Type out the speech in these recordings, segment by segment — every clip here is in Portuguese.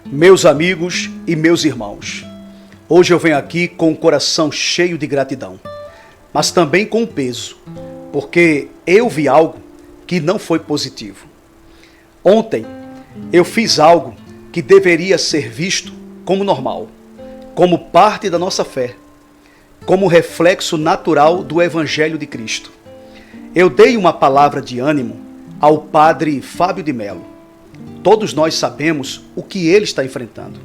Meus amigos e meus irmãos, hoje eu venho aqui com o coração cheio de gratidão, mas também com peso, porque eu vi algo que não foi positivo. Ontem eu fiz algo que deveria ser visto como normal, como parte da nossa fé, como reflexo natural do Evangelho de Cristo. Eu dei uma palavra de ânimo ao padre Fábio de Mello. Todos nós sabemos o que ele está enfrentando.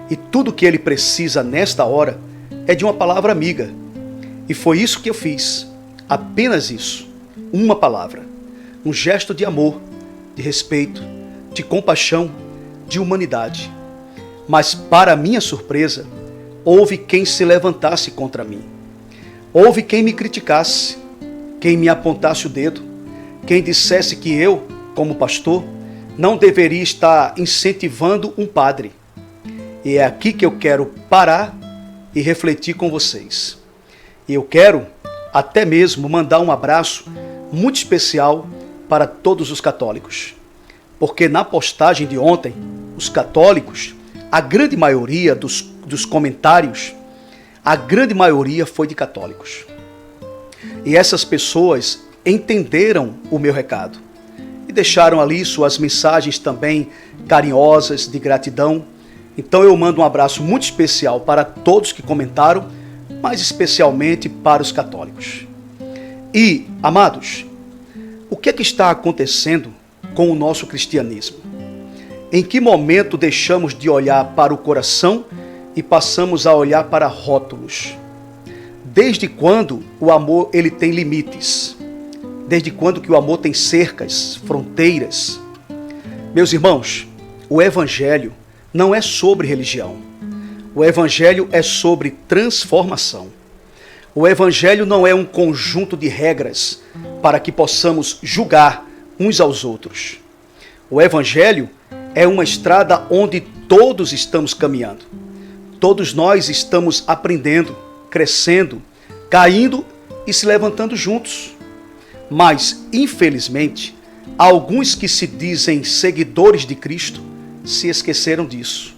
E tudo que ele precisa nesta hora é de uma palavra amiga. E foi isso que eu fiz. Apenas isso. Uma palavra. Um gesto de amor, de respeito, de compaixão, de humanidade. Mas, para minha surpresa, houve quem se levantasse contra mim. Houve quem me criticasse, quem me apontasse o dedo, quem dissesse que eu, como pastor, não deveria estar incentivando um padre. E é aqui que eu quero parar e refletir com vocês. E eu quero até mesmo mandar um abraço muito especial para todos os católicos. Porque na postagem de ontem, os católicos, a grande maioria dos comentários, a grande maioria foi de católicos. E essas pessoas entenderam o meu recado. E deixaram ali suas mensagens também carinhosas, de gratidão. Então eu mando um abraço muito especial para todos que comentaram, mas especialmente para os católicos. E, amados, o que é que está acontecendo com o nosso cristianismo? Em que momento deixamos de olhar para o coração e passamos a olhar para rótulos? Desde quando o amor ele tem limites? Desde quando que o amor tem cercas, fronteiras? Meus irmãos, o Evangelho não é sobre religião. O Evangelho é sobre transformação. O Evangelho não é um conjunto de regras para que possamos julgar uns aos outros. O Evangelho é uma estrada onde todos estamos caminhando. Todos nós estamos aprendendo, crescendo, caindo e se levantando juntos. Mas, infelizmente, alguns que se dizem seguidores de Cristo se esqueceram disso.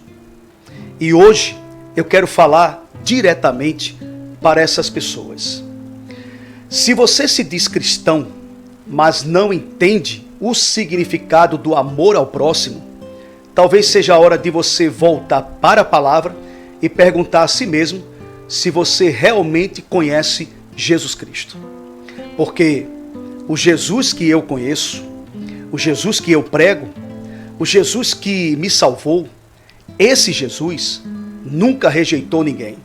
E hoje eu quero falar diretamente para essas pessoas. Se você se diz cristão, mas não entende o significado do amor ao próximo, talvez seja a hora de você voltar para a palavra e perguntar a si mesmo se você realmente conhece Jesus Cristo. Porque o Jesus que eu conheço, o Jesus que eu prego, o Jesus que me salvou, esse Jesus nunca rejeitou ninguém.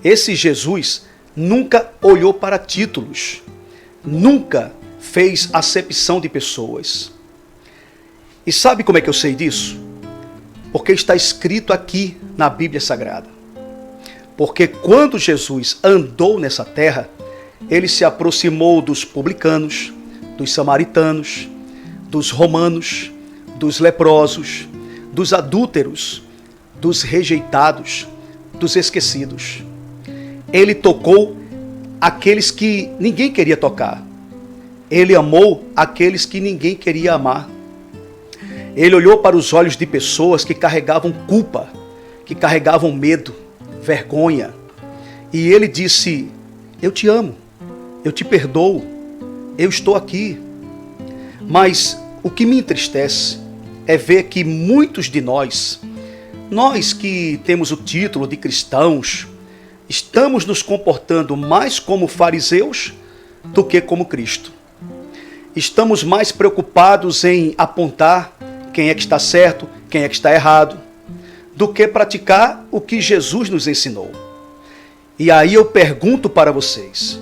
Esse Jesus nunca olhou para títulos, nunca fez acepção de pessoas. E sabe como é que eu sei disso? Porque está escrito aqui na Bíblia Sagrada. Porque quando Jesus andou nessa terra, ele se aproximou dos publicanos, dos samaritanos, dos romanos, dos leprosos, dos adúlteros, dos rejeitados, dos esquecidos. Ele tocou aqueles que ninguém queria tocar. Ele amou aqueles que ninguém queria amar. Ele olhou para os olhos de pessoas que carregavam culpa, que carregavam medo, vergonha. E ele disse: eu te amo. Eu te perdoo, eu estou aqui. Mas o que me entristece é ver que muitos de nós que temos o título de cristãos, estamos nos comportando mais como fariseus do que como Cristo. Estamos mais preocupados em apontar quem é que está certo, quem é que está errado, do que praticar o que Jesus nos ensinou. E aí eu pergunto para vocês: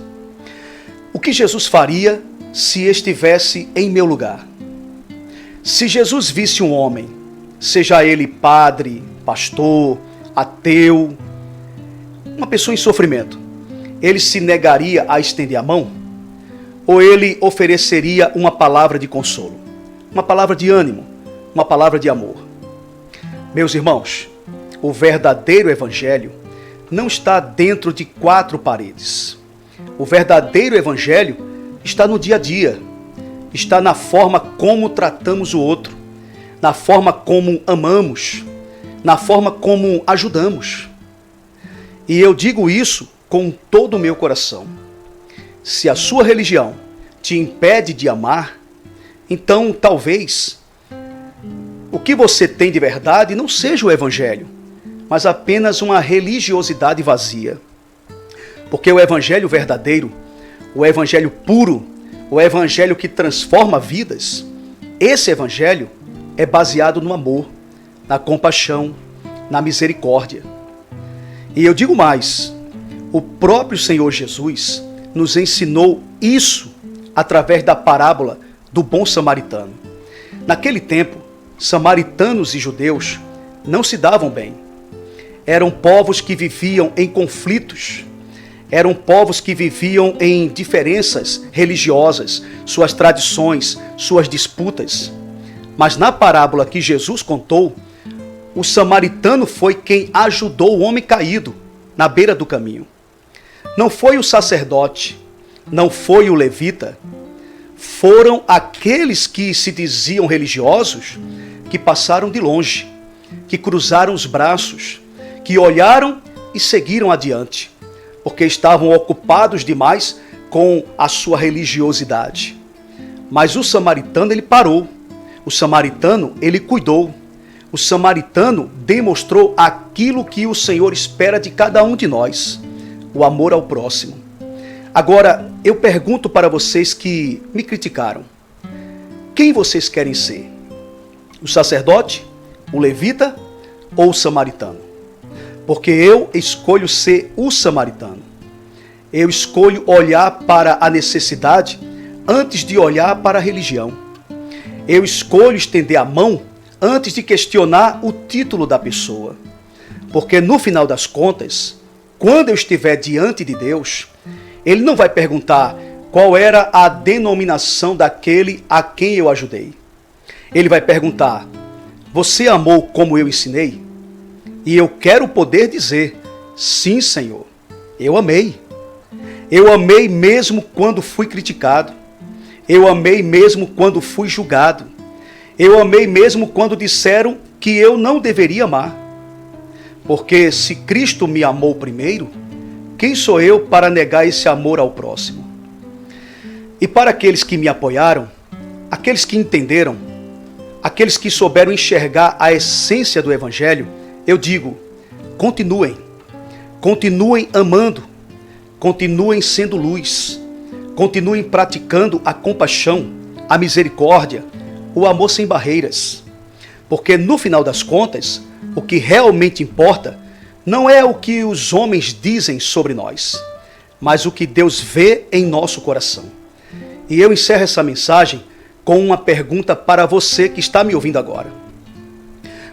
o que Jesus faria se estivesse em meu lugar? Se Jesus visse um homem, seja ele padre, pastor, ateu, uma pessoa em sofrimento, ele se negaria a estender a mão? Ou ele ofereceria uma palavra de consolo, uma palavra de ânimo, uma palavra de amor? Meus irmãos, o verdadeiro evangelho não está dentro de quatro paredes. O verdadeiro evangelho está no dia a dia, está na forma como tratamos o outro, na forma como amamos, na forma como ajudamos. E eu digo isso com todo o meu coração. Se a sua religião te impede de amar, então talvez o que você tem de verdade não seja o Evangelho, mas apenas uma religiosidade vazia. Porque o Evangelho verdadeiro, o Evangelho puro, o Evangelho que transforma vidas, esse Evangelho é baseado no amor, na compaixão, na misericórdia. E eu digo mais, o próprio Senhor Jesus nos ensinou isso através da parábola do bom samaritano. Naquele tempo, samaritanos e judeus não se davam bem. Eram povos que viviam em conflitos. Eram povos que viviam em diferenças religiosas, suas tradições, suas disputas. Mas na parábola que Jesus contou, o samaritano foi quem ajudou o homem caído na beira do caminho. Não foi o sacerdote, não foi o levita, foram aqueles que se diziam religiosos que passaram de longe, que cruzaram os braços, que olharam e seguiram adiante, porque estavam ocupados demais com a sua religiosidade. Mas o samaritano, ele parou. O samaritano, ele cuidou. O samaritano demonstrou aquilo que o Senhor espera de cada um de nós, o amor ao próximo. Agora, eu pergunto para vocês que me criticaram, quem vocês querem ser? O sacerdote, o levita ou o samaritano? Porque eu escolho ser o samaritano. Eu escolho olhar para a necessidade antes de olhar para a religião. Eu escolho estender a mão antes de questionar o título da pessoa. Porque no final das contas, quando eu estiver diante de Deus, Ele não vai perguntar qual era a denominação daquele a quem eu ajudei. Ele vai perguntar, você amou como eu ensinei? E eu quero poder dizer, sim, Senhor, eu amei. Eu amei mesmo quando fui criticado. Eu amei mesmo quando fui julgado. Eu amei mesmo quando disseram que eu não deveria amar. Porque se Cristo me amou primeiro, quem sou eu para negar esse amor ao próximo? E para aqueles que me apoiaram, aqueles que entenderam, aqueles que souberam enxergar a essência do Evangelho, eu digo, continuem amando, continuem sendo luz, continuem praticando a compaixão, a misericórdia, o amor sem barreiras. Porque no final das contas, o que realmente importa não é o que os homens dizem sobre nós, mas o que Deus vê em nosso coração. E eu encerro essa mensagem com uma pergunta para você que está me ouvindo agora.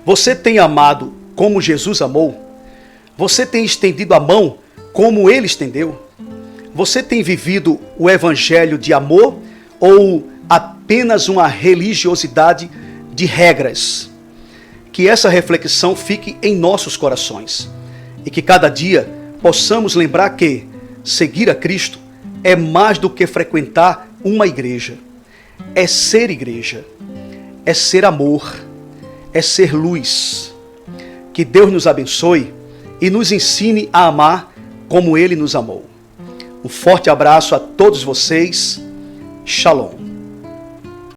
Você tem amado como Jesus amou? Você tem estendido a mão como Ele estendeu? Você tem vivido o evangelho de amor ou apenas uma religiosidade de regras? Que essa reflexão fique em nossos corações e que cada dia possamos lembrar que seguir a Cristo é mais do que frequentar uma igreja. É ser igreja, é ser amor, é ser luz. Que Deus nos abençoe e nos ensine a amar como Ele nos amou. Um forte abraço a todos vocês. Shalom.